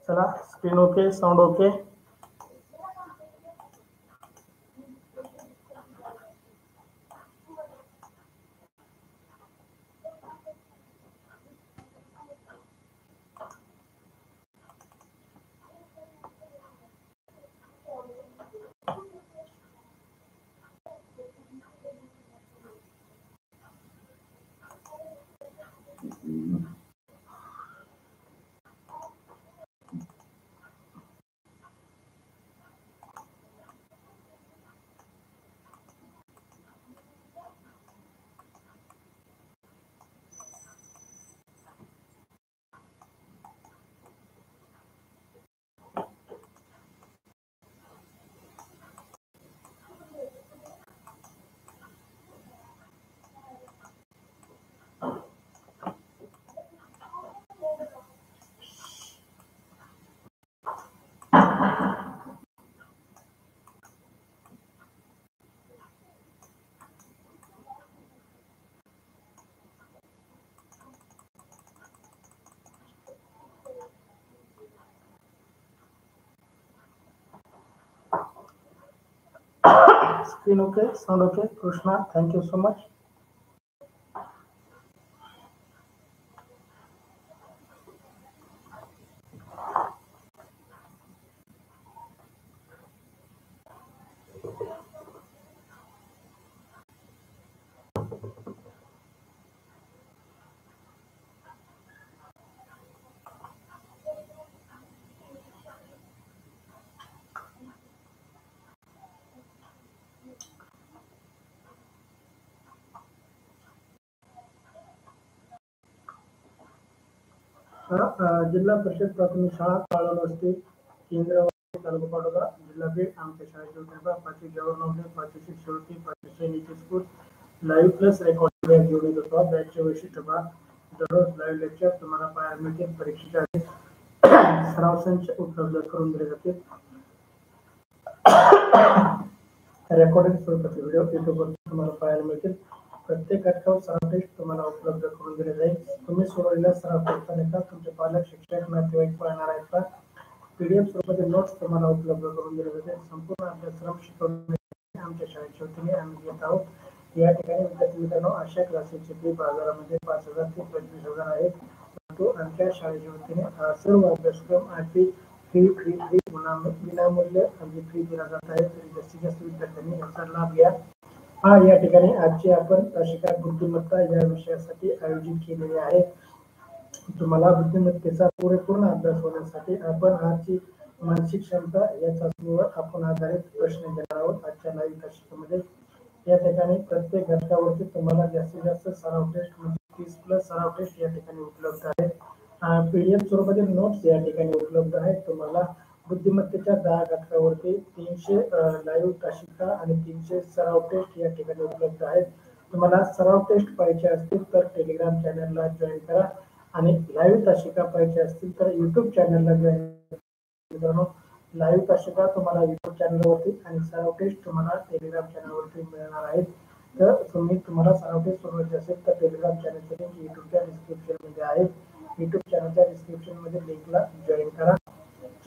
चला, screen okay, sound okay. Screen okay, sound okay. Krishna, thank you so much. जिल्हा परिषद प्राथमिक शाळा काळोल वस्ती केंद्र तालुका पाटोदा जिल्हा बीड. आमच्या शाळेचे उत्तर 5वी गव्हर्नमेंट 5वी शिष्यवृत्ती 5वी सैनिक स्कूल लाईव्ह प्लस रेकॉर्डिंग घेऊन येत होतो. बॅचचे वैशिष्ट्य पहा, दररोज लाईव्ह लेक्चर तुम्हाला पाहायला मिळतील. परीक्षेच्या आधी सराव संच उपलब्ध करून दिले जातील. रेकॉर्डिंग स्वरूपाचे व्हिडिओ युट्यूबवर तुम्हाला पाहायला मिळतील. प्रत्येक घटकावर सराव टेस्ट तुम्हाला उपलब्ध करून दिले जाईल. तुम्ही सोडवलेल्या सराव टेस्टचा तुमचे पालक शिक्षक नातेवाईक पाहणार आहेत का? पीडीएफ स्वरूपाचे नोट्स तुम्हाला उपलब्ध करून दिले जाते. संपूर्ण अभ्यासक्रम शिकवणे आमच्या शाळेच्या वतीने आम्ही घेत आहोत. या ठिकाणी विद्यार्थी मित्रांनो, अशा क्लासेसची फी बाजारामध्ये 5,000 ते 25,000 आहे. परंतु आमच्या शाळेच्या वतीने सर्व अभ्यासक्रम आठवी फ्री विनामूल्य फी दिला जात आहे. जास्तीत जास्त विद्यार्थ्यांनी याचा लाभ घ्या. या ठिकाणी आजची आपण शिकार बुद्धिमत्ता या विषयासाठी आयोजित केलेले आहे. तुम्हाला बुद्धिमत्तेचा पूर्ण अभ्यास होण्यासाठी आपण आजची मानसिक क्षमता या चाचणीवर आपण आधारित प्रश्न घेणार आहोत. आजच्या लाईव्ह तासिकेमध्ये या ठिकाणी प्रत्येक घटकावरती तुम्हाला जास्तीत जास्त सराव टेस्ट म्हणजे 30+ सराव टेस्ट या ठिकाणी उपलब्ध आहेत. पीडीएफ स्वरूपातील नोट्स या ठिकाणी उपलब्ध आहेत. तुम्हाला बुद्धिमत्तेच्या 10 घटकावरती 300 लाईव्ह तासिका आणि 300 सराव टेस्ट या ठिकाणी उपलब्ध आहेत. तुम्हाला सराव टेस्ट पाहिजे असतील तर टेलिग्राम चॅनलला जॉईन करा आणि लाईव्ह तासिका पाहिजे असतील तर युट्यूब चॅनलला जॉईन करा. लाईव्ह तासिका तुम्हाला युट्यूब चॅनलवरती आणि सराव टेस्ट तुम्हाला टेलिग्राम चॅनलवरती मिळणार आहेत. तर तुम्हाला सराव टेस्ट सोडवायचे असेल तर टेलिग्राम चॅनलची लिंक युट्यूबच्या डिस्क्रिप्शन मध्ये आहे. युट्यूब चॅनलच्या डिस्क्रिप्शन मध्ये लिंकला जॉईन करा.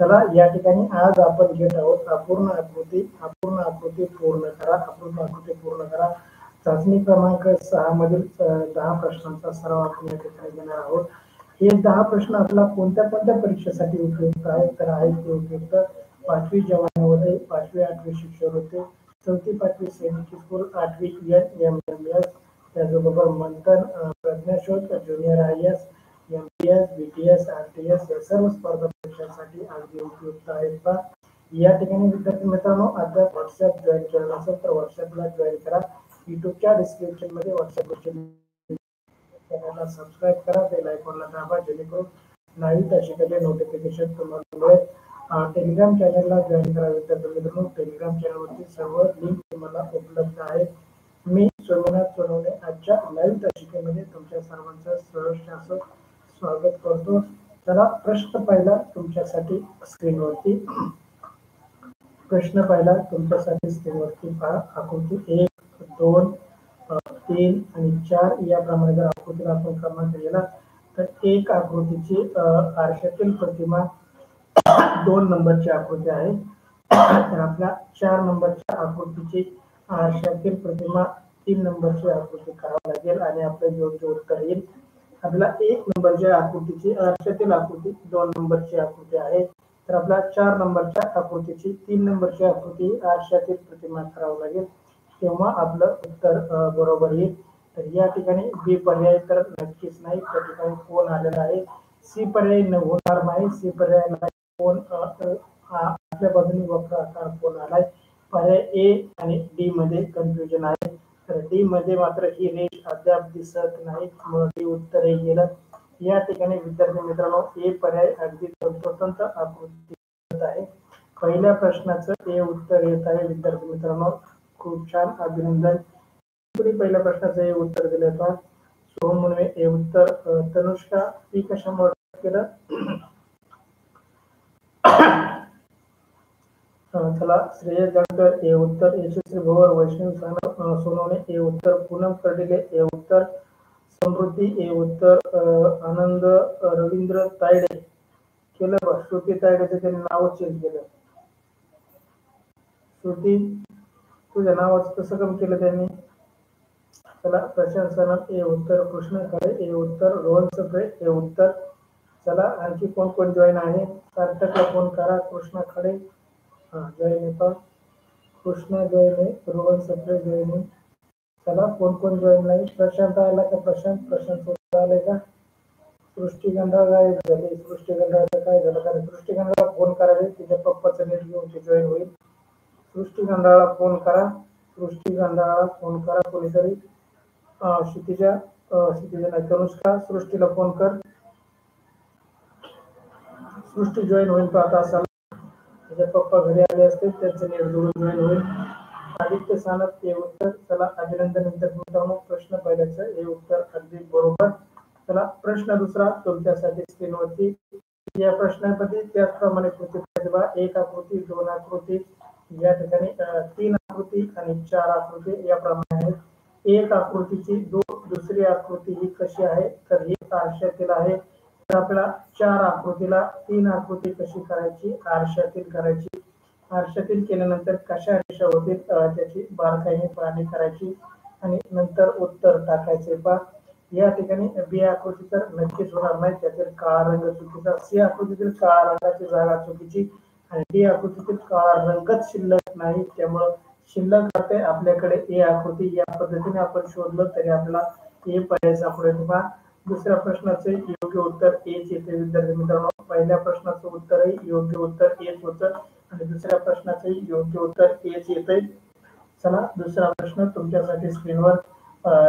चला, या ठिकाणी आज आपण घेत आहोत अपूर्ण आकृती पूर्ण करा. चाचणी क्रमांक 6 मधील 10 प्रश्नांचा सराव आपण या ठिकाणी घेणार आहोत. हे 10 प्रश्न आपला कोणत्या परीक्षेसाठी उपयुक्त आहेत तर आहेत ते उपयुक्त 5वी जवानामध्ये 5वी 8वी शिष्यवृत्ती 4थी 5वी सैनिक स्कूल 8वी NMMS त्याचबरोबर मंथन प्रज्ञाशोध junior IAS MPS BTS RTS या सर्व स्पर्धा परीक्षांसाठी अगदी उपयुक्त आहेत का? या ठिकाणी विद्यार्थी मित्रांनो, आता व्हॉट्सअप जॉईन केलं असेल तर व्हॉट्सअपला जॉईन करा. युट्यूबच्या डिस्क्रिप्शन मध्ये व्हॉट्सअप चॅनलला सबस्क्राईब करा. बेल आयकॉनला दाबा जेणेकरून लाईव्ह तासिकेचे नोटिफिकेशन तुम्हाला मिळेल. टेलिग्राम चॅनलला जॉईन करा विद्यार्थी मित्रांनो. टेलिग्राम चॅनलवरती सर्व लिंक तुम्हाला उपलब्ध आहेत. मी सोमनाथ सोनवणे आजच्या लाईव्ह तासिकेमध्ये तुमच्या सर्वांचं सहर्ष असं स्वागत करतो. चला प्रश्न पहिला तुमच्यासाठी स्क्रीनवरती. प्रश्न पहिला तुमच्यासाठी स्क्रीनवरती पहा. आकृती 1, 2, 3 आणि 4 याप्रमाणे जर आकृतीला आपण क्रमांक दिला तर एक आकृतीची आरशातील प्रतिमा 2 नंबरची आकृती आहे. तर आपल्या 4 नंबरच्या आकृतीची आरशातील प्रतिमा 3 नंबरची आकृती करावी लागेल आणि आपलं योग्य उत्तर येईल. आपला 1 नंबरच्या आकृतीची आरशातील आकृती 2 नंबरची आकृती आहे. तर आपल्या 4 नंबरच्या आकृतीची 3 नंबरची आकृती आरशातील प्रतिमा करावी लागेल, तेव्हा आपलं उत्तर बरोबर येईल. तर या ठिकाणी बी पर्याय तर नक्कीच नाही, त्या ठिकाणी कोण आलेला आहे. सी पर्याय होणार नाही, सी पर्याय नाही. कोण आपल्या बाजूने वक्र आकार कोण आलाय. पर्याय ए आणि डी मध्ये कन्फ्युजन आहे. तर डी मध्ये मात्र ही रेष अद्याप दिसत नाही, मग डी उत्तर गेलं. या ठिकाणी विद्यार्थी मित्रांनो ए पर्याय अगदी तंतोतंत आकृती आहे. पहिल्या प्रश्नाचं ए उत्तर येत आहे विद्यार्थी मित्रांनो, खूप छान, अभिनंदन. पहिल्या प्रश्नाचं हे उत्तर दिलं होतं. सोहम मुनवे हे उत्तर. तनुष्का ती कशामुळे केलं. चला श्रेय जानकर हे उत्तर. यशस्वी भवर वैष्णव सोनवणे हे उत्तर. पूनम कर्डिले हे उत्तर. समृद्धी हे उत्तर. आनंद रवींद्र तायडे केलं बा. श्रुती तायडेचं त्यांनी नाव चेंज केलं. श्रुती तुझ्या नावाचं कसं कम केलं त्यांनी. चला प्रशांत सनप हे उत्तर. कृष्ण खळे हे उत्तर. रोहन सप्रे हे उत्तर. चला आणखी कोण कोण जॉईन आहे. सार्थकला फोन करा. कृष्ण खळे जॉईन येतो. कृष्ण जॉईन आहे. रोहन सप्रे जॉईन आहे. चला कोण कोण जॉईन नाही. प्रशांत आला का. प्रशांत आले का. सृष्टी गंधाळ गायब झाली. सृष्टी गंधाळचं काय झालं. कारण सृष्टी गंधाळला फोन करावे, तिच्या पप्पाचं नेट घेऊन ते जॉईन होईल. सृष्टी गंधाळला फोन करा. सृष्टी गंधाळला फोन करा कोणीतरी. क्षितिजा नाही. तनुष्का सृष्टीला फोन कर. सृष्टी जॉईन होईल पाहत असाल. त्याचे पप्पा घरी आले असते, त्यांचं नेट जोडून जॉईन होईल. आदित्य सानप हे उत्तर. चला अभिनंदन विद्यार्थी मित्रांनो, प्रश्न पहिल्याचं हे उत्तर अगदी बरोबर. चला प्रश्न दुसरा तुमच्यासाठी स्क्रीनवरती. या प्रश्नामध्ये त्याचप्रमाणे कृती प्रतिभा 1 आकृती 2 आकृती या ठिकाणी 3 आकृती आणि 4 आकृती याप्रमाणे आहेत. 1 आकृतीची दुसरी आकृती ही कशी आहे तर ही आरशातील आहे. तर आपल्याला 4 आकृतीला 3 आकृती कशी करायची, आरशातील करायची. आरशातील केल्यानंतर कशा रेषा होतील त्याची बारकाईने पाहणी करायची आणि नंतर उत्तर टाकायचे. पहा या ठिकाणी बी आकृती तर नक्कीच होणार नाही, त्यातील काळा रंग चुकीचा. सी आकृतीतील काळा रंगाची जागा चुकीची आणि डी आकृतीतील काळा रंगच शिल्लक नाही, त्यामुळं शिल्लक राहते आपल्याकडे ए आकृती. या पद्धतीने आपण शोधलं तरी आपल्याला ए पर्याय सापडेल. पहा दुसऱ्या प्रश्नाचे योग्य उत्तर एच येते विद्यार्थी मित्रांनो. पहिल्या प्रश्नाचं उत्तरही योग्य उत्तर एच होतं आणि दुसऱ्या प्रश्नाचंही योग्य उत्तर एच येते. चला दुसरा प्रश्न तुमच्यासाठी स्क्रीनवर.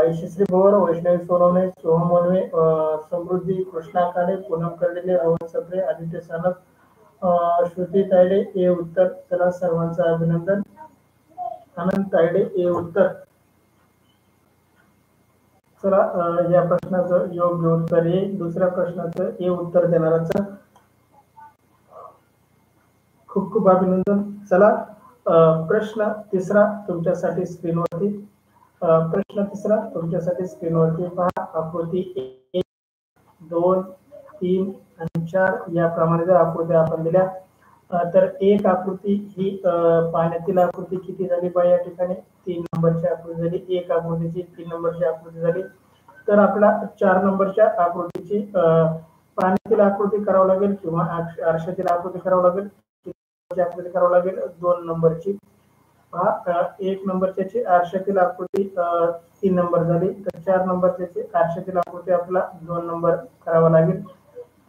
यशस्वी भवर वैष्णवी सोनवणे सोहम मोनवे समृद्धी कृष्णा काळे पूनम कर्डिले रोहन सप्रे आदित्य सानप श्रुती तायडे हे उत्तर. चला सर्वांचं अभिनंदन. आनंद तायडे हे उत्तर. चला या प्रश्नाचं योग्य उत्तर हे. दुसऱ्या प्रश्नाचं हे उत्तर देणाराचं खूप खूप अभिनंदन. चला प्रश्न तिसरा तुमच्यासाठी स्क्रीनवरती. प्रश्न तिसरा तुमच्यासाठी स्क्रीनवरती पहा. आकृती 1, 2, 3 आणि 4 याप्रमाणे जर आकृत्या आपण दिल्या तर 1 आकृती ही पाण्यातील आकृती किती झाली पहा या ठिकाणी 3 नंबरची आकृती झाली. 1 आकृतीची 3 नंबरची आकृती झाली. तर आपला 4 नंबरच्या आकृतीची पाण्यातील आकृती करावं लागेल किंवा आरशातील आकृती करावं लागेल. आकृती करावं लागेल 2 नंबरची. पहा 1 नंबरची आरशातील आकृती 3 नंबर झाली, तर 4 नंबरची आरशातील आकृती आपला 2 नंबर करावा लागेल.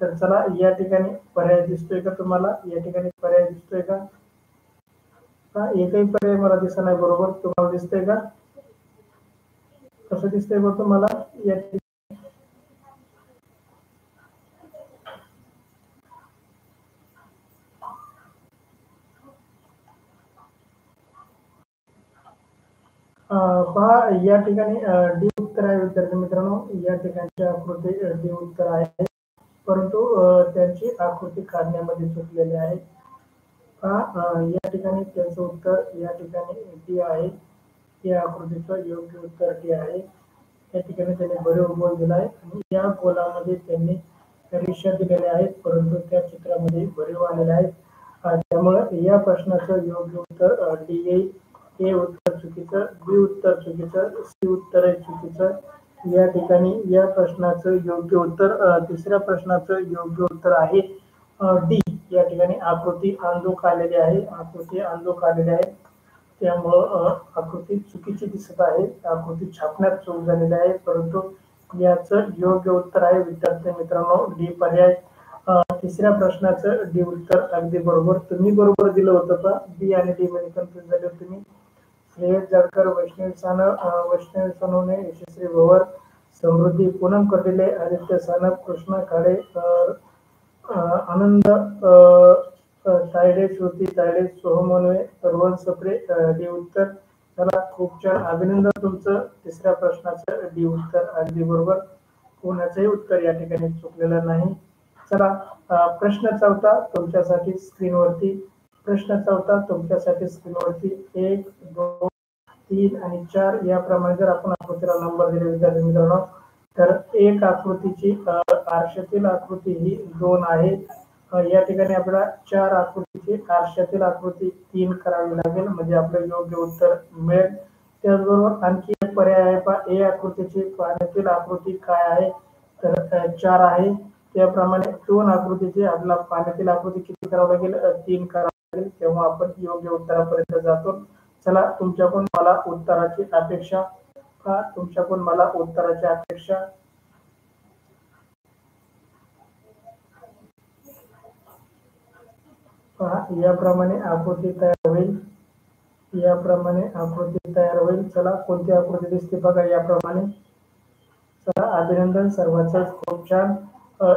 तर चला या ठिकाणी पर्याय दिसतोय का तुम्हाला. या ठिकाणी पर्याय दिसतोय का. एकही पर्याय मला दिसत नाही. बरोबर तुम्हाला दिसतंय का. कसं दिसतंय बघ तुम्हाला. या पहा या ठिकाणी डी उत्तर आहे विद्यार्थी मित्रांनो. या ठिकाणची आकृती डी उत्तर आहे. परंतु त्यांची आकृती काढण्यामध्ये चुकलेले आहे. या ठिकाणी त्याचं उत्तर या ठिकाणी डी आहे. या आकृतीचं योग्य उत्तर डी आहे. या ठिकाणी त्यांनी भरीव गोल दिला आहे आणि या गोलामध्ये त्यांनी रेषा दिलेल्या आहेत, परंतु त्या चित्रामध्ये भरीव आलेले आहेत. त्यामुळे या प्रश्नाचं योग्य उत्तर डी येईल. ए उत्तर चुकीचं, बी उत्तर चुकीचं, सी उत्तर आहे चुकीचं. या ठिकाणी या प्रश्नाचं योग्य उत्तर तिसऱ्या प्रश्नाचं योग्य उत्तर आहे डी. या ठिकाणी आकृती अंधुक आलेली आहे. आकृती अंधुक आलेली आहे, त्यामुळं आकृती चुकीची दिसत आहे. आकृती छापण्यात चूक झालेली आहे, परंतु याचं योग्य उत्तर आहे विद्यार्थी मित्रांनो डी पर्याय. तिसऱ्या प्रश्नाचं डी उत्तर अगदी बरोबर. तुम्ही बरोबर दिलं होतं का? बी आणि डी मध्ये कन्फ्युज झाले तुम्ही. श्रेयस जाडकर, वैष्णवी सोनवणे, यशस्वी भवर, समृद्धी पूनम कटिले, आदित्य सानप, कृष्णा खाडे, आनंद तायडे, श्रुती तायडे, सोहम मनवे, रोहन सप्रे. डी उत्तर. चला, खूप छान, अभिनंदन तुमचं. तिसऱ्या प्रश्नाचं डी उत्तर अगदी बरोबर. कोणाचंही उत्तर या ठिकाणी चुकलेलं नाही. चला, प्रश्न चौथा तुमच्यासाठी स्क्रीनवरती. प्रश्न चौथा तुमच्यासाठी स्क्रीनवरती 1, 2, 3 आणि 4 याप्रमाणे जर आपण आकृतीला नंबर दिले विद्यार्थी मित्रांनो, तर एक आकृतीची आरशातील आकृती ही 2 आहे. या ठिकाणी आपल्याला 4 आकृतीची आरशातील आकृती 3 करावी लागेल, म्हणजे आपलं योग्य उत्तर मिळेल. त्याचबरोबर आणखी एक पर्याय आहे पहा, ए आकृतीची पाण्यातील आकृती काय आहे, तर 4 आहे. त्याप्रमाणे 2 आकृतीची आपल्याला पाण्यातील आकृती किती करावं लागेल, 3 करावं लागेल, तेव्हा आपण योग्य उत्तरापर्यंत जातो. चला, तुमच्याकडून मला उत्तराची अपेक्षा. तुमच्याकडून मला उत्तराची अपेक्षा. पहा, याप्रमाणे आकृती तयार होईल. याप्रमाणे आकृती तयार होईल. चला, कोणती आकृती दिसते बघा याप्रमाणे. चला, अभिनंदन सर्वांचं, खूप छान.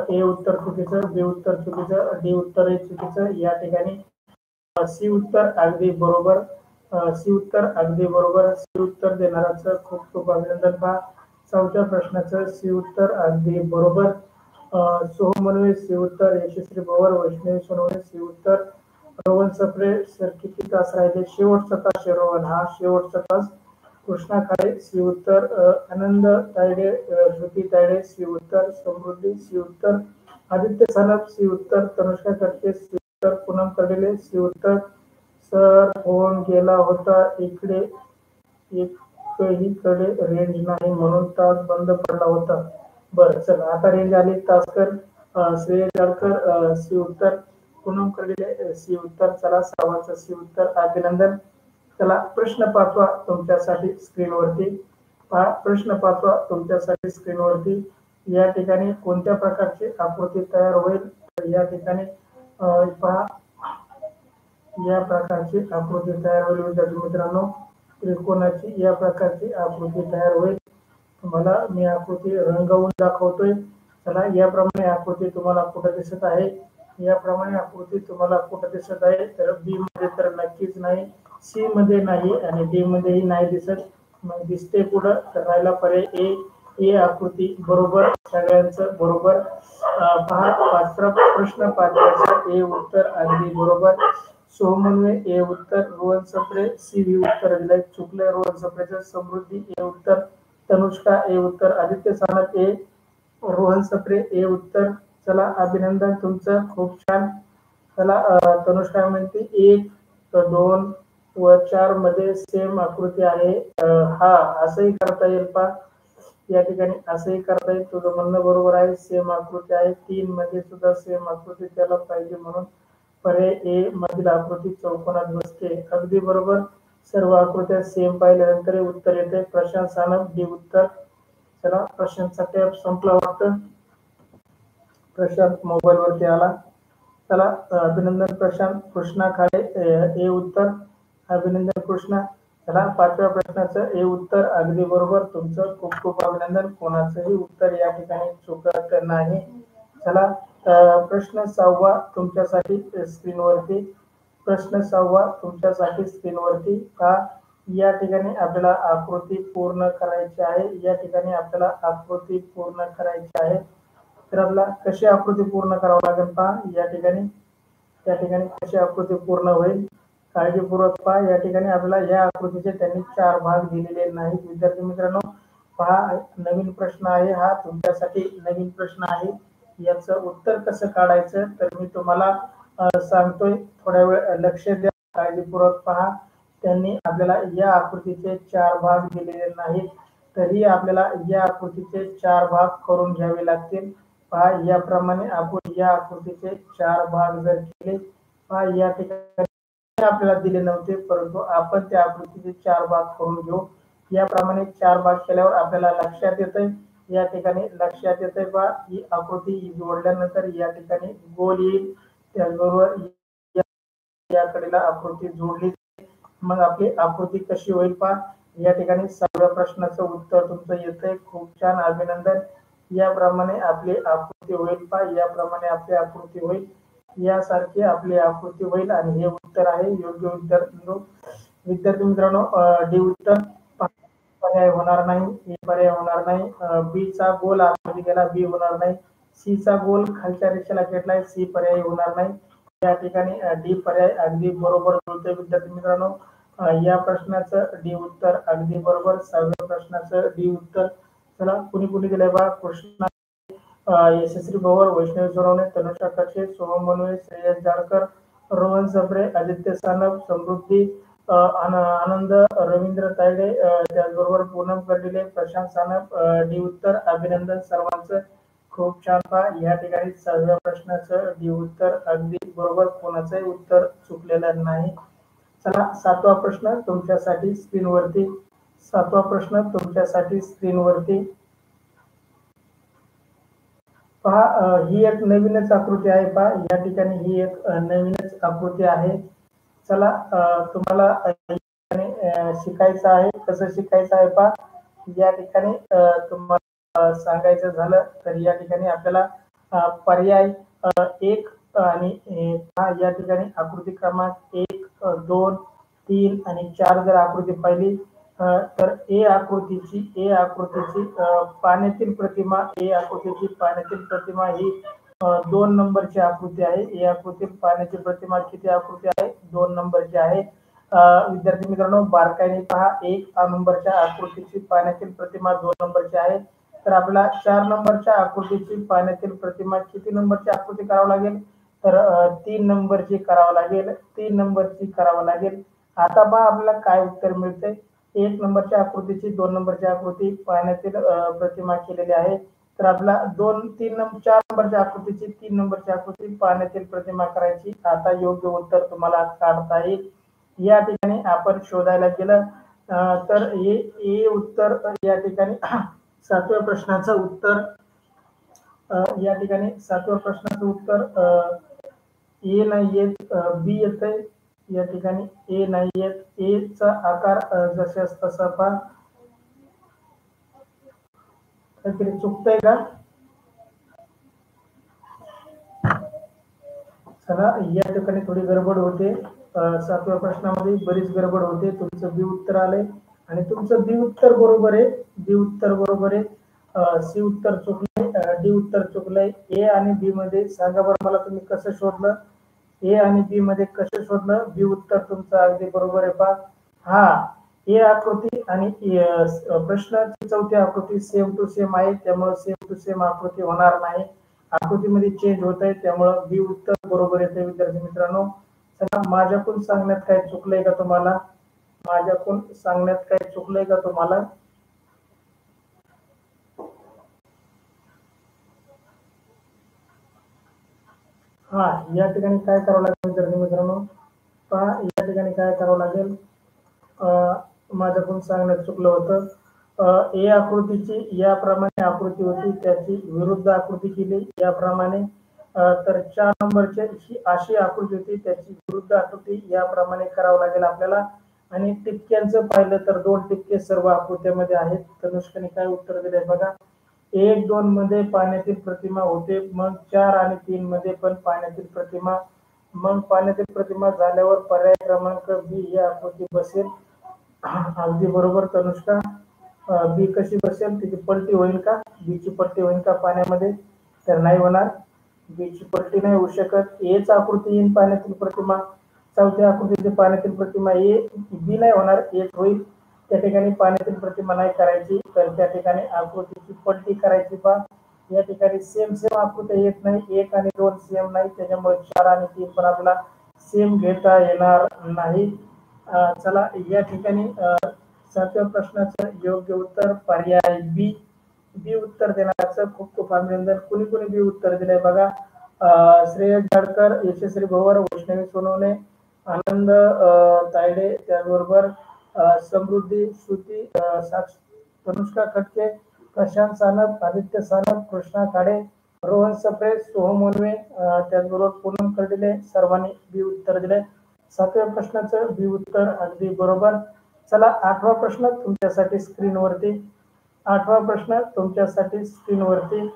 ए उत्तर चुकीचं, बी उत्तर चुकीचं, डी उत्तर चुकीचं. या ठिकाणी सी उत्तर अगदी बरोबर. सी उत्तर अगदी बरोबर. सी उत्तर देणाराचं खूप खूप अभिनंदन. पहा, चौथ्या प्रश्नाचं सी उत्तर अगदी बरोबर. सोहम मनवे सी उत्तर, यशस्वी भवर, वैष्णवी सोनवणे सी उत्तर, रोहन सप्रे. सर किती तास राहिले? शेवटचा तास रोहन, हा शेवटचा तास. कृष्णा खाडे सी उत्तर, आनंद तायडे, श्रुती तायडे सी उत्तर, समृद्धी सी उत्तर, आदित्य सानप सी उत्तर, तनुष्का करते सी उत्तर, पूनम कडिले सी उत्तर. सर फोन गेला होता इकडे, एकहीकडे रेंज नाही म्हणून तास बंद पडला होता. बरं, चला आता रेंज आली. तासकर, श्रेयस जाडकर सी उत्तर, पूनम कडिले सी उत्तर. चला, सर्वांचं सी उत्तर अभिनंदन. चला, प्रश्न 5वा तुमच्यासाठी स्क्रीनवरती. पहा, प्रश्न 5वा तुमच्यासाठी स्क्रीनवरती. या ठिकाणी कोणत्या प्रकारची आकृती तयार होईल, तर या ठिकाणी पहा, या प्रकारची आकृती तयार होईल विद्यार्थी मित्रांनो. त्रिकोणाची या प्रकारची आकृती तयार होईल. तुम्हाला मी आकृती रंगवून दाखवतोय. चला, याप्रमाणे आकृती तुम्हाला कुठं दिसत आहे? याप्रमाणे आकृती तुम्हाला कुठं दिसत आहे? तर बी मध्ये तर नक्कीच नाही, सी मध्ये नाही आणि डी मध्येही नाही दिसत. मग दिसते कुठं? तर राहिला पर्याय ए. ए आकृती बरोबर, सगळ्यांचं बरोबर. पहा, प्रश्न 5 ए उत्तर अगदी बरोबर. सोहम मनवे ए उत्तर, रोहन सप्रे सी व्ही उत्तर दिलंय, चुकलंय रोहन सप्रेचं. समृद्धी ए उत्तर, तनुष्का ए उत्तर, आदित्य सानप ए, रोहन सप्रे ए उत्तर. चला, अभिनंदन तुमचं, खूप छान. चला, तनुष्का म्हणते 1, 2 व 4 मध्ये सेम आकृती आहे. हा, असंही करता येईल पा. या ठिकाणी असंही करता येईल, तुझं म्हणणं बरोबर आहे. सेम आकृती आहे. 3 मध्ये सुद्धा सेम आकृती त्याला पाहिजे म्हणून पर्याय ए मधील आकृती चौकोनात बसते. अगदी बरोबर. सर्व आकृत्या सेम पाहिल्यानंतर उत्तर येते. प्रशांत सानप डी उत्तर. चला, प्रशांतचा टॅब संपला वाटतं. प्रशांत मोबाईल वरती आला. चला, अभिनंदन प्रशांत. कृष्णा खाडे ए उत्तर, अभिनंदन कृष्णा. चला, 5व्या प्रश्नाचं ए उत्तर अगदी बरोबर. तुमचं खूप खूप अभिनंदन. कोणाचंही उत्तर या ठिकाणी चुकत नाही. चला, प्रश्न 6वा तुमच्यासाठी स्क्रीनवरती. प्रश्न 6वा तुमच्यासाठी स्क्रीनवरती. का या ठिकाणी आपल्याला आकृती पूर्ण करायची आहे. या ठिकाणी आपल्याला आकृती पूर्ण करायची आहे. तर आपल्याला कशी आकृती पूर्ण करावं लागेल पहा या ठिकाणी कशी आकृती पूर्ण होईल काळजीपूर्वक पहा। या ठिकाणी आपल्याला या आकृतीचे त्यांनी 4 भाग दिलेले नाहीत। विद्यार्थी मित्रांनो पहा नवीन प्रश्न आहे, हा तुमच्यासाठी नवीन प्रश्न आहे। याचं उत्तर कसं काढायचं तर मी तुम्हाला सांगतोय, थोड्या वेळ लक्ष द्या, काळजीपूर्वक पहा। त्यांनी आपल्याला या आकृतीचे 4 भाग दिलेले नाहीत, तरी आपल्याला या आकृतीचे 4 भाग करून घ्यावे लागतील। पहा याप्रमाणे आपण या आकृतीचे 4 भाग जर केले, पहा या ठिकाणी आपल्याला दिले नव्हते, परंतु आपण त्या आकृतीचे 4 भाग करून घेऊ। याप्रमाणे 4 भाग केल्यावर आपल्याला लक्षात येतंय, या ठिकाणी लक्षात येतंय पहा ही आकृती जोडल्यानंतर या ठिकाणी गोल येईल, त्याचबरोबर या कडेला आकृती जोडली, मग आपली आकृती कशी होईल पहा। या ठिकाणी 6व्या प्रश्नाचं उत्तर तुमचं येतंय, खूप छान, अभिनंदन। याप्रमाणे आपली आकृती होईल पहा, याप्रमाणे आपली आकृती होईल, यासारखी आपली आकृती होईल आणि हे उत्तर आहे योग्य उत्तर। विद्यार्थी मित्रांनो डी उत्तर पर्याय होणार नाही, ए पर्याय होणार नाही, बी चा गोल आतमध्ये गेला, बी होणार नाही, सी चा गोल खालच्या रेषेला घेतलाय, सी पर्याय होणार नाही। या ठिकाणी डी पर्याय अगदी बरोबर जुळतोय विद्यार्थी मित्रांनो। या प्रश्नाचं डी उत्तर अगदी बरोबर। 6व्या प्रश्नाचं डी उत्तर चला कुणी कुणी दिलंय बघा, कृष्णा यशस्वी भवर, वैष्णवी सोनवणे, तनुषा कक्षे, सोहम मनवे, श्रेयस जाडकर, रोहन सबरे, आदित्य सानप, समृद्धी आनंद, रवींद्र तायडे, त्याचबरोबर पूनम कर्डिले, प्रशांत सानप, डी उत्तर अभिनंदन सर्वांचं, खूप छान पहा। या ठिकाणी 6व्या प्रश्नाचं डी उत्तर अगदी बरोबर, कोणाचंही उत्तर चुकलेलं नाही। चला 7वा प्रश्न तुमच्यासाठी स्क्रीनवरती, 7वा प्रश्न तुमच्यासाठी स्क्रीनवरती पहा। ही एक नवीनच आकृती आहे पहा, या ठिकाणी ही एक नवीनच आकृती आहे। चला तुम्हाला शिकायचं आहे, कसं शिकायचं आहे पहा। या ठिकाणी तुम्हाला सांगायचं झालं तर या ठिकाणी आपल्याला पर्याय 1 आणि या ठिकाणी आकृती क्रमांक 1, 2, 3 आणि 4 जर आकृती पाहिली तर ए आकृतीची पाण्यातील प्रतिमा, ए आकृतीची पाण्यातील प्रतिमा ही 2 नंबरची आकृती आहे। ए आकृतीत पाण्याची प्रतिमा किती आकृती आहे, 2 नंबरची आहे। विद्यार्थी मित्रांनो बारकाईने पहा, 1 नंबरच्या आकृतीची पाण्यातील प्रतिमा 2 नंबरची आहे, तर आपल्याला 4 नंबरच्या आकृतीची पाण्यातील प्रतिमा किती नंबरची आकृती करावं लागेल तर 3 नंबरची करावं लागेल, 3 नंबरची करावं लागेल। आता पहा आपल्याला काय उत्तर मिळते, 1 नंबरच्या आकृतीची 2 नंबरची आकृती पाण्यातील प्रतिमा केलेली आहे, तर आपल्याला 4 नंबरच्या आकृतीची 3 नंबरची आकृती पाण्यातील प्रतिमा करायची। आता योग्य उत्तर तुम्हाला काढता येईल। या ठिकाणी आपण शोधायला गेलं तर ए उत्तर या ठिकाणी 7व्या प्रश्नाचं उत्तर, या ठिकाणी 7व्या प्रश्नाचं उत्तर ए नाही येत, बी येतंय। या ठिकाणी ए नाही येत, ए चा आकार जशास तसा पहा, काहीतरी चुकतंय का? चला या ठिकाणी थोडी गडबड होते, 7व्या प्रश्नामध्ये बरीच गडबड होते। तुमचं बी उत्तर आलंय आणि तुमचं बी उत्तर बरोबर आहे, बी उत्तर बरोबर आहे, सी उत्तर चुकलंय, डी उत्तर चुकलंय। ए आणि बी मध्ये सांगा बरं मला तुम्ही कसं शोधलं, ए आणि बी मध्ये कसं शोधलं, बी उत्तर तुमचं अगदी बरोबर आहे पहा। हा ए आकृती आणि प्रश्नाची 4थी आकृती सेम टू सेम आहे, त्यामुळे सेम टू सेम आकृती होणार नाही, आकृतीमध्ये चेंज होत आहे, त्यामुळे बी उत्तर बरोबर येते विद्यार्थी मित्रांनो। चला माझ्याकडून सांगण्यात काय चुकलंय का तुम्हाला, माझ्याकडून सांगण्यात काय चुकलंय का तुम्हाला? हा या ठिकाणी काय करावं लागेल विद्यार्थी मित्रांनो पहा, या ठिकाणी काय करावं लागेल, माझ्याकडून सांगण्यात चुकलं होतं। ए आकृतीची याप्रमाणे आकृती होती, त्याची विरुद्ध आकृती केली याप्रमाणे, तर 4 नंबरची ही अशी आकृती होती, त्याची विरुद्ध आकृती याप्रमाणे करावं लागेल आपल्याला। आणि टिपक्यांचं पाहिलं तर 2 टिपके सर्व आकृत्यामध्ये आहेत। तनुष्काने काय उत्तर दिलंय बघा, 1, 2 मध्ये पाण्यातील प्रतिमा होते, मग 4 आणि 3 मध्ये पण पाण्यातील प्रतिमा, मग पाण्यातील प्रतिमा झाल्यावर पर्याय क्रमांक बी ही आकृती बसेल। अगदी बरोबर तनुष्का, बी कशी बसेल, तिची पलटी होईल का, बी ची पलटी होईल का पाण्यामध्ये, तर नाही होणार. बी ची पलटी नाही होऊ शकत. एच आकृती येईल पाण्यातील प्रतिमा, चौथ्या आकृतीची पाण्यातील प्रतिमा ए. बी नाही होणार, एच होईल. त्या ठिकाणी पाण्यातील प्रतिमा नाही करायची, तर त्या ठिकाणी आकृतीची पलटी करायची. पहा या ठिकाणी सेम सेम आकृत्या येत नाही, 1 आणि 2 सेम नाही, त्याच्यामुळे 4 आणि 3 पण आपल्याला सेम घेता येणार नाही. चला या ठिकाणी 7व्या प्रश्नाचं योग्य उत्तर पर्याय बी. बी उत्तर देण्याचं खूप खूप अभिनंदन. कुणी कुणी बी उत्तर दिलंय बघा. श्रेयस जाडकर, यशस्वी भोवर, वैष्णवी सोनवणे, आनंद तायडे, त्याचबरोबर समृद्धी, श्रुती, तनुष्का खटके, प्रशांत सानप, आदित्य सानप, कृष्णा खाडे, रोहन सप्रे, सोहम मोनवे, त्याचबरोबर पूनम कर्डिले, सर्वांनी बी उत्तर दिले. 7व्या प्रश्नाचं बी उत्तर अगदी बरोबर. चला 8वा प्रश्न तुमच्यासाठी स्क्रीनवरती. 8वा प्रश्न तुमच्यासाठी स्क्रीनवरती.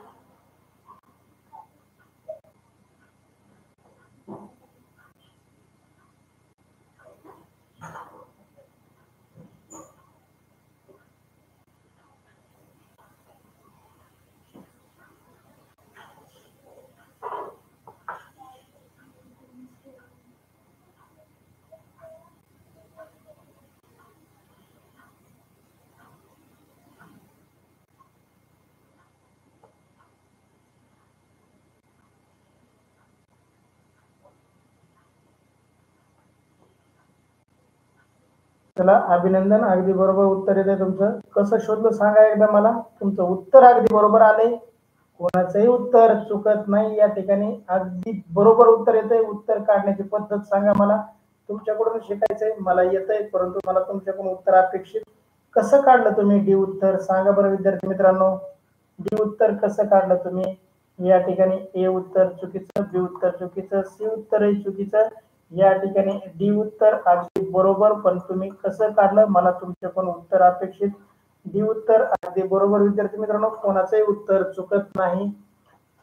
चला अभिनंदन, अगदी बरोबर उत्तर येते तुमचं. कसं शोधलं सांगा एकदा मला. तुमचं उत्तर अगदी बरोबर आले, कोणाचंही उत्तर चुकत नाही. या ठिकाणी अगदी बरोबर उत्तर येतंय. उत्तर काढण्याची पद्धत सांगा मला. तुमच्याकडून शिकायचंय, मला येतंय, परंतु मला तुमच्याकडून उत्तर अपेक्षित. कसं काढलं तुम्ही डी उत्तर सांगा बरं विद्यार्थी मित्रांनो. डी उत्तर कसं काढलं तुम्ही. या ठिकाणी ए उत्तर चुकीचं, बी उत्तर चुकीचं, सी उत्तरही चुकीचं. या ठिकाणी डी उत्तर अगदी बरोबर, पण तुम्ही कसं काढलं मला तुमच्याकडून उत्तर अपेक्षित. डी उत्तर अगदी बरोबर विद्यार्थी मित्रांनो, कोणाचंही उत्तर चुकत नाही.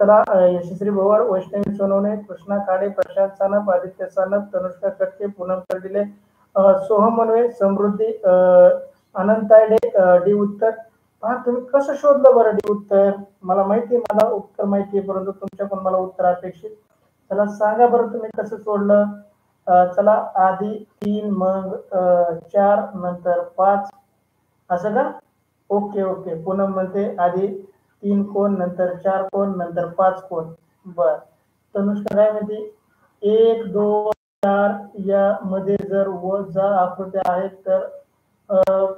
चला यशस्वी भोवर, वैष्णवी सोनवणे, कृष्णा खाडे, प्रशांत सानप, आदित्य सानप, तनुष्का कटके, पूनम कर्डिले, सोहम मनवे, समृद्धी, अनंत तायडे, डी उत्तर. पहा तुम्ही कसं शोधलं बरं डी उत्तर. मला माहिती, मला उत्तर माहिती आहे, परंतु तुमच्याकडून मला उत्तर अपेक्षित. चला सांगा बरं तुम्ही कसं सोडलं. चला आधी 3 मग 4 नंतर 5 असं का. Okay okay. पूनम म्हणते आधी 3 कोण नंतर 4 कोण नंतर 5 कोण. बर. तनुष्का काय म्हणते 1 2 4 या मध्ये जर वजा आकृत्या आहेत तर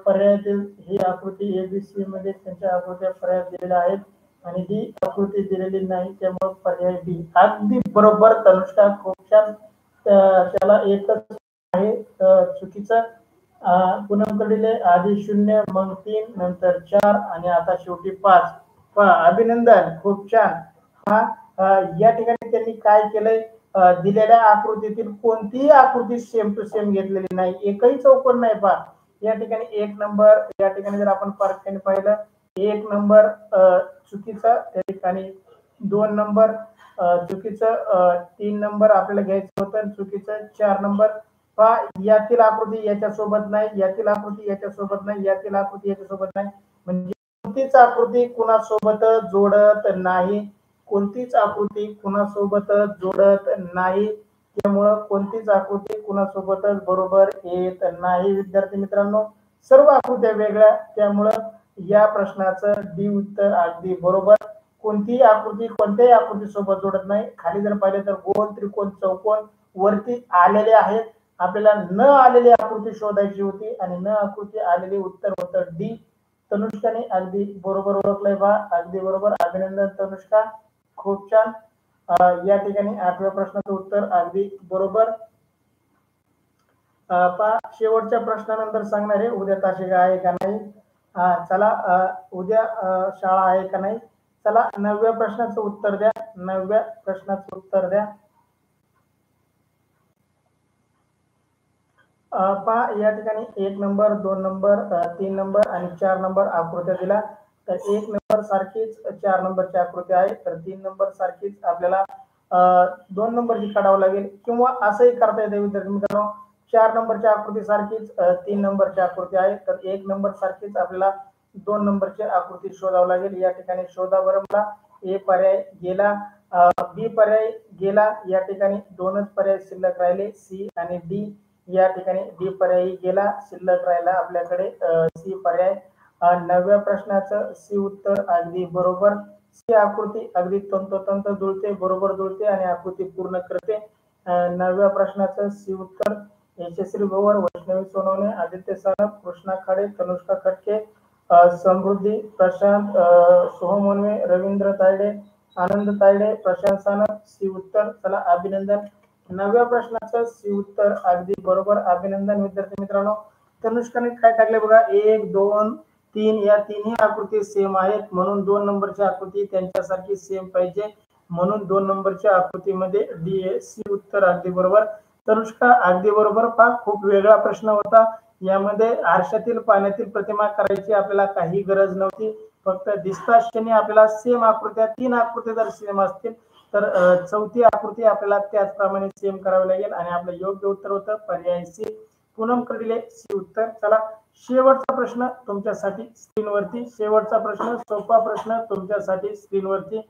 पर्यायातील ही आकृती एबीसी मध्ये त्यांच्या आकृत्या पर्याय दिलेल्या आहेत आणि ही आकृती दिलेली नाही, त्यामुळे पर्याय डी. अगदी बरोबर तनुष्का, खूप छान. त्याला एकच आहे चुकीचं. पूनम कडीले आधी 0 मग 3 नंतर 4 आणि आता शेवटी 5. अभिनंदन, खूप छान. या ठिकाणी त्यांनी काय केलंय, दिलेल्या आकृतीतील कोणतीही आकृती सेम टू सेम घेतलेली नाही, एकही चौकोन नाही. पहा या ठिकाणी 1 नंबर, या ठिकाणी जर आपण पारख्याने पाहिलं 1 नंबर चुकीचा, त्या ठिकाणी 2 नंबर चुकीचं, 3 नंबर आपल्याला घ्यायचं होतं चुकीचं, 4 नंबर. पहा यातील आकृती याच्यासोबत नाही, यातील आकृती याच्यासोबत नाही, यातील आकृती याच्यासोबत नाही, म्हणजे कोणतीच आकृती कुणासोबत जोडत नाही. कोणतीच आकृती कुणासोबत जोडत नाही, त्यामुळं कोणतीच आकृती कुणासोबतच बरोबर येत नाही. विद्यार्थी मित्रांनो सर्व आकृत्या वेगळ्या, त्यामुळं या प्रश्नाचं डी उत्तर अगदी बरोबर. कोणतीही आकृती कोणत्याही आकृती सोबत जोडत नाही. खाली जर पाहिले तर गोल, त्रिकोण, चौकोन वरती आलेले आहेत. आपल्याला न आलेली आकृती शोधायची होती आणि न आकृती आलेली उत्तर होतं डी. तनुष्काने अगदी बरोबर ओळखलंय बा, अगदी बरोबर. अभिनंदन तनुष्का, खूप छान. या ठिकाणी 8व्या प्रश्नाचं उत्तर अगदी बरोबर. पहा शेवटच्या प्रश्नानंतर सांगणार आहे उद्या तासिका आहे का नाही. चला उद्या शाळा आहे का नाही. चला 9व्या प्रश्नाचं उत्तर द्या. 9व्या प्रश्नाचं उत्तर द्या. पहा या ठिकाणी 1 नंबर, 2 नंबर, 3 नंबर आणि 4 नंबर आकृत्या दिला. तर 1 नंबर सारखीच 4 नंबरची आकृती आहे, तर 3 नंबर सारखीच आपल्याला 2 नंबरची काढावं लागेल, किंवा असंही करता येते विद्यार्थी मित्रांनो. 4 नंबरच्या आकृती सारखीच 3 नंबरची आकृती आहे, तर 1 नंबर सारखीच आपल्याला 2 नंबरची आकृती शोधावं लागेल. या ठिकाणी शोधा बरं मला ए पर्याय गेला, बी पर्याय गेला, या ठिकाणी दोनच पर्याय शिल्लक राहिले, सी आणि डी. या ठिकाणी डी पर्याय गेला, शिल्लक राहिला आपल्याकडे सी पर्याय. 9व्या प्रश्नाचं सी उत्तर अगदी बरोबर. सी आकृती अगदी तंतोतंत जुळते, बरोबर जुळते आणि आकृती पूर्ण करते. 9व्या प्रश्नाचं सी उत्तर यशस्वी भवर, वैष्णवी सोनवणे, आदित्य सानप, कृष्णा खाडे, तनुष्का खटके, समृद्धी प्रशांत, सोहम वनवे, रवींद्र तायडे, आनंद तायडे, प्रशांत सानप. सी उत्तर. चला अभिनंदन. 9व्या प्रश्नाचं सी उत्तर अगदी बरोबर. अभिनंदन विद्यार्थी मित्रांनो. तनुष्काने काय टाकले बघा, 1 2 3 या तिन्ही आकृती सेम आहेत, म्हणून 2 नंबरची आकृती त्यांच्यासारखी सेम पाहिजे, म्हणून 2 नंबरच्या आकृतीमध्ये डी. सी उत्तर अगदी बरोबर. तनुष्का अगदी बरोबर. पहा खूप वेगळा प्रश्न होता. यामध्ये आरशातील पाण्यातील प्रतिमा करायची आपल्याला काही गरज नव्हती. फक्त दिसता क्षणी आपल्याला सेम आकृत्या, 3 आकृत्या जर सेम असतील तर चौथी आकृती आपल्याला त्याचप्रमाणे सेम करावी लागेल आणि आपलं योग्य उत्तर होतं पर्याय सी. पूनम कडले सी उत्तर. चला शेवटचा प्रश्न तुमच्यासाठी स्क्रीनवरती. शेवटचा प्रश्न, सोपा प्रश्न तुमच्यासाठी स्क्रीनवरती.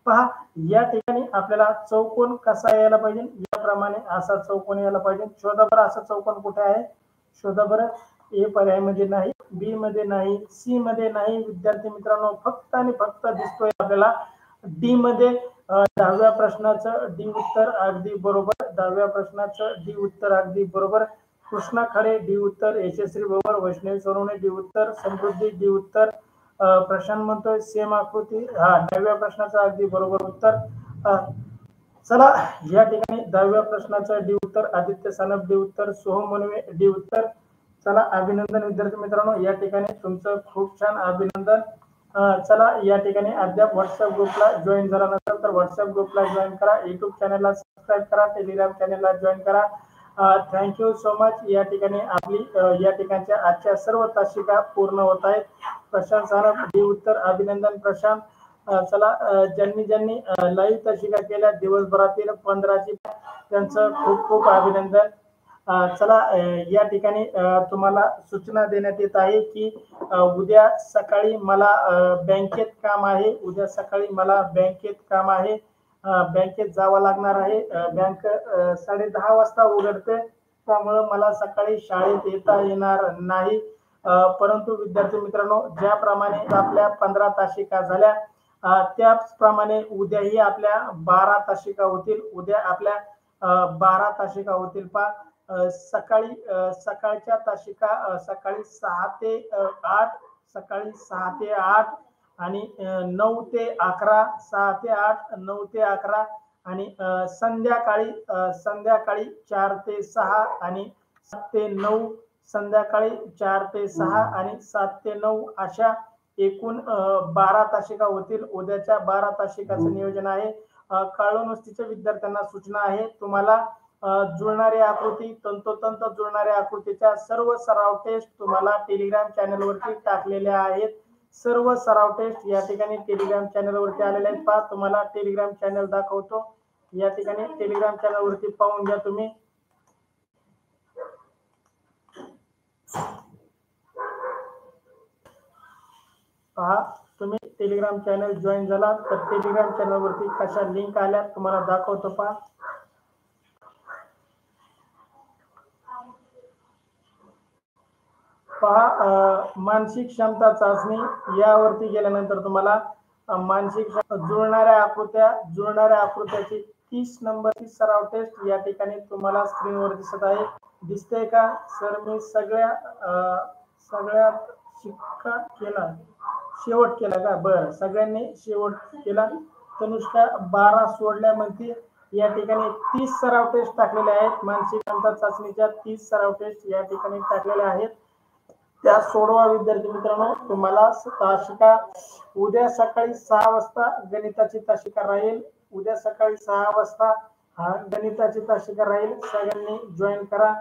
पहा या ठिकाणी आपल्याला चौकोन कसा यायला पाहिजे, याप्रमाणे असा चौकोन यायला पाहिजे. शोधा बरं असा चौकोन कुठे आहे, शोधा बरं. ए पर्याय मध्ये नाही, बी मध्ये नाही, सी मध्ये नाही विद्यार्थी मित्रांनो, फक्त आणि फक्त दिसतोय आपल्याला डी मध्ये. 10व्या प्रश्नाचं डी उत्तर अगदी बरोबर. 10व्या प्रश्नाचं डी उत्तर अगदी बरोबर. कृष्णा खडे डी उत्तर, यशस्वी भवर, वैष्णवी सोनवणे डी उत्तर, समृद्धी डी उत्तर, प्रशांत म्हणतोय सेम आकृती. 9व्या प्रश्नाचं अगदी बरोबर उत्तर. चला या ठिकाणी 10व्या प्रश्नाचं डी उत्तर आदित्य सानप डी उत्तर, सोहम मनवे डी उत्तर. चला अभिनंदन विद्यार्थी मित्रांनो, या ठिकाणी तुमचं खूप छान अभिनंदन. चला या ठिकाणी अद्याप व्हॉट्सअप ग्रुपला जॉईन झाला नसेल तर व्हॉट्सअप ग्रुपला जॉईन करा, युट्यूब चॅनलला सबस्क्राईब करा, टेलिग्राम चॅनलला जॉईन करा. Thank you so much. या ठिकाणी आपली या ठिकाणच्या आजच्या सर्व तासिका पूर्ण होत आहेत. प्रशांत सानप डी उत्तर. अभिनंदन प्रशांत. चला ज्यांनी ज्यांनी लाईव्ह तासिका केल्या दिवसभरातील 15ची त्यांचं खूप खूप अभिनंदन. चला या ठिकाणी तुम्हाला सूचना देण्यात येत आहे की उद्या सकाळी मला बँकेत काम आहे, उद्या सकाळी मला बँकेत काम आहे, बँकेत जावं लागणार आहे. बँक 10:30 वाजता उघडते, त्यामुळे मला सकाळी शाळेत येता येणार नाही. परंतु विद्यार्थी मित्रांनो, ज्याप्रमाणे आपल्या 15 तासिका झाल्या त्याचप्रमाणे उद्याही आपल्या 12 तासिका होतील. उद्या आपल्या 12 तासिका होतील. सकाळी सकाळच्या तासिका सकाळी 6 ते 8, सकाळी 6 ते 8 आणि 9 ते 11, 6 ते 8, 9 ते 11 आणि संध्याकाळी 4 ते 6 आणि 7 ते 9, संध्याकाळी 4 ते 6 आणि 7 ते 9 अशा एकूण 12 तासिका होतील. उद्याच्या 12 तासिकाचं नियोजन आहे. काळोनुस्तीच्या विद्यार्थ्यांना सूचना आहे, तुम्हाला जुळणारी आकृती, तंतोतंत जुळणाऱ्या आकृतीच्या सर्व सराव टेस्ट तुम्हाला टेलिग्राम चॅनलवरती टाकलेल्या आहेत. सर्व सराव टेस्ट या ठिकाणी टेलिग्राम चॅनलवरती आलेले आहेत. पहा तुम्हाला टेलिग्राम चॅनल दाखवतो. या ठिकाणी टेलिग्राम चॅनलवरती पाहून घ्या तुम्ही. पहा तुम्ही टेलिग्राम चॅनल जॉईन झाला तर टेलिग्राम चॅनलवरती कशा लिंक आल्या तुम्हाला दाखवतो. पहा मानसिक क्षमता चाचणी यावरती गेल्यानंतर तुम्हाला मानसिक जुळणाऱ्या आकृत्याची 30 नंबरची सराव टेस्ट या ठिकाणी तुम्हाला स्क्रीनवर दिसत आहे. दिसते का सर? मी सगळ्यात शिक्का केला, शेवट केला का? बरं, सगळ्यांनी शेवट केला. तनुष्का 12 सोडल्या म्हणते. या ठिकाणी 30 सराव टेस्ट टाकलेले आहेत. मानसिक क्षमता चाचणीच्या 30 सराव टेस्ट या ठिकाणी टाकलेल्या आहेत. त्या सोडवा विद्यार्थी मित्रांनो. तुम्हाला तासिका उद्या सकाळी 6 वाजता गणिताची तासिका राहील. उद्या सकाळी 6 वाजता गणिताची तासिका राहील. सगळ्यांनी जॉईन करा.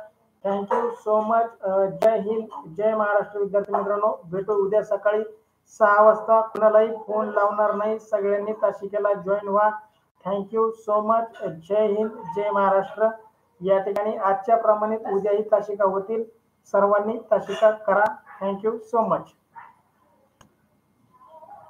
Thank you so much. जय हिंद, जय महाराष्ट्र विद्यार्थी मित्रांनो. भेटू उद्या सकाळी 6 वाजता. कुणालाही फोन लावणार नाही. सगळ्यांनी तासिकेला जॉईन व्हा. Thank you so much. जय हिंद, जय महाराष्ट्र. या ठिकाणी आजच्या प्रमाणे उद्याही तासिका होतील. सर्वांनी तासिका करा. Thank you so much.